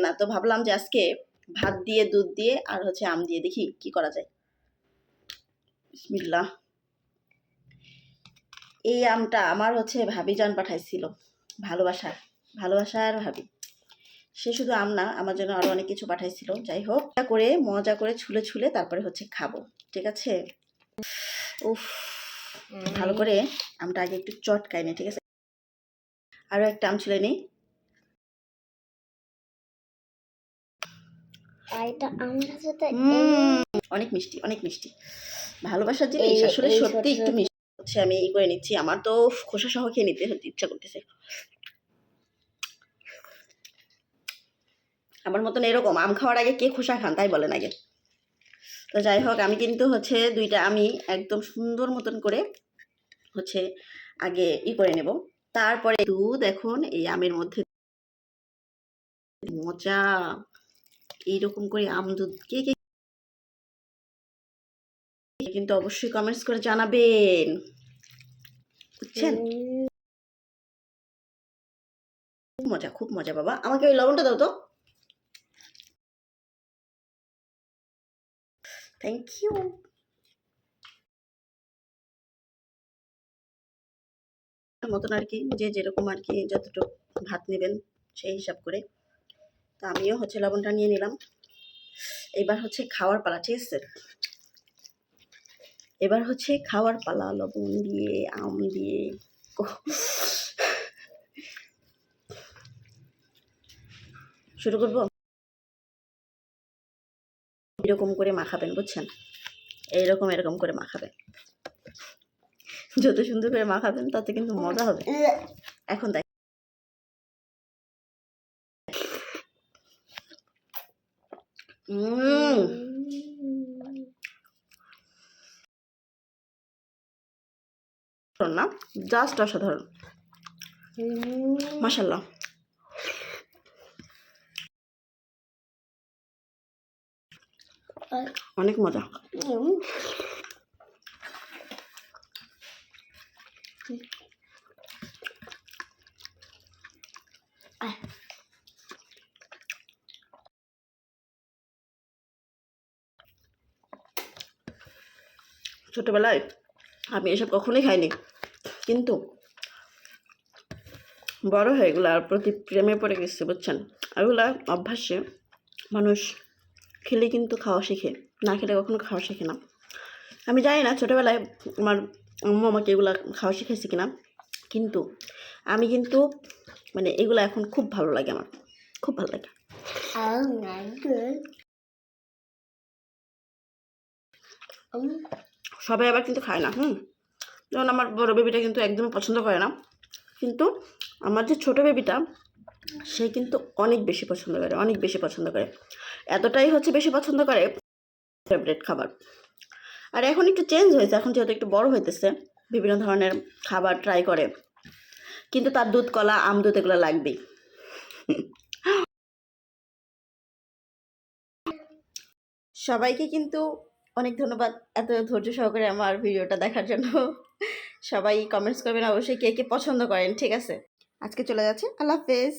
না, তো ভাবলাম যে আজকে ভাত দিয়ে দুধ দিয়ে আর হচ্ছে আম দিয়ে দেখি কি করা যায়। বিসমিল্লাহ। এই আমটা আমার হচ্ছে ভাবিজান পাঠাইছিল, ভালোবাসার ভাবি। সে শুধু আম না, আমার জন্য আরো অনেক কিছু পাঠাইছিল। যাই হোক, মজা করে ছুলে ছুলে তারপরে হচ্ছে খাবো, ঠিক আছে। উফ, ভালো করে আমটা আগে একটু চটকাই নি, ঠিক আছে। আরো একটা আম ছুলে নিই। অনেক মিষ্টি, অনেক মিষ্টি। ভালোবাসার জিনিস আসলে সত্যি একটু মিষ্টি হচ্ছে। আমি এই করে নিচ্ছি, আমার তো খোসা সহ খেয়ে নিতে ইচ্ছা করতেছে। আমার মতন এরকম আম খাওয়ার আগে কে খোসা খান তাই বলেন আগে। তো যাই হোক, আমি কিন্তু হচ্ছে দুইটা আমি একদম সুন্দর মতন করে হচ্ছে আগে করে নেব, তারপরে দুধ এখন এই আমের মধ্যে। মজা এইরকম করে আম দুধ কে কে কিন্তু অবশ্যই কমেন্টস করে জানাবেন, বুঝছেন। খুব মজা, খুব মজা। বাবা আমাকে ওই লবণটা দাও তো। Thank you. মতন আর কি, যে যেরকম আর কি যতটুকু ভাত নেবেন সেই হিসাব করে। তো আমিও হচ্ছে লবণটা নিয়ে নিলাম। এবার হচ্ছে খাওয়ার পালা, ঠিক আছে। এবার হচ্ছে খাওয়ার পালা, লবণ দিয়ে আম দিয়ে শুরু করব। এরকম করে মাখাবেন, বুঝছেন। এরকম করে মাখাবেন, যত সুন্দর করে মাখাবেন তত কিন্তু মজা হবে। এখন দেখ, না জাস্ট অসাধারণ, মাশাআল্লাহ। অনেক মজা। ছোটবেলায় আমি এসব কখনোই খাইনি, কিন্তু বড় হয়ে এগুলো আর প্রতি প্রেমে পড়ে গেছে, বুঝছেন। এগুলা অভ্যাসে মানুষ খেলে কিন্তু খাওয়া শেখে, না খেলে কখনো খাওয়া শেখে না। আমি জানি না ছোটোবেলায় আমার আম্মু আমাকে এগুলা খাওয়া শিখাইছে কিনা, কিন্তু আমি কিন্তু মানে এগুলো এখন খুব ভালো লাগে, আমার খুব ভালো লাগে। সবাই আবার কিন্তু খায় না। যেমন আমার বড় বেবিটা কিন্তু একদমই পছন্দ করে না, কিন্তু আমার যে ছোটো বেবিটা সে কিন্তু অনেক বেশি পছন্দ করে, অনেক বেশি পছন্দ করে। এতটাই হচ্ছে বেশি পছন্দ করে, ফেভারিট খাবার। আর এখন একটু চেঞ্জ হয়েছে, এখন যেহেতু একটু বড় হইতেছে, বিভিন্ন ধরনের খাবার ট্রাই করে, কিন্তু তার দুধ কলা আম দুধ এগুলো লাগবেই। সবাইকে কিন্তু অনেক ধন্যবাদ এত ধৈর্য সহকারে আমার ভিডিওটা দেখার জন্য। সবাই কমেন্টস করবেন অবশ্যই কে কে পছন্দ করেন, ঠিক আছে। আজকে চলে যাচ্ছে, আল্লাহ হাফেজ।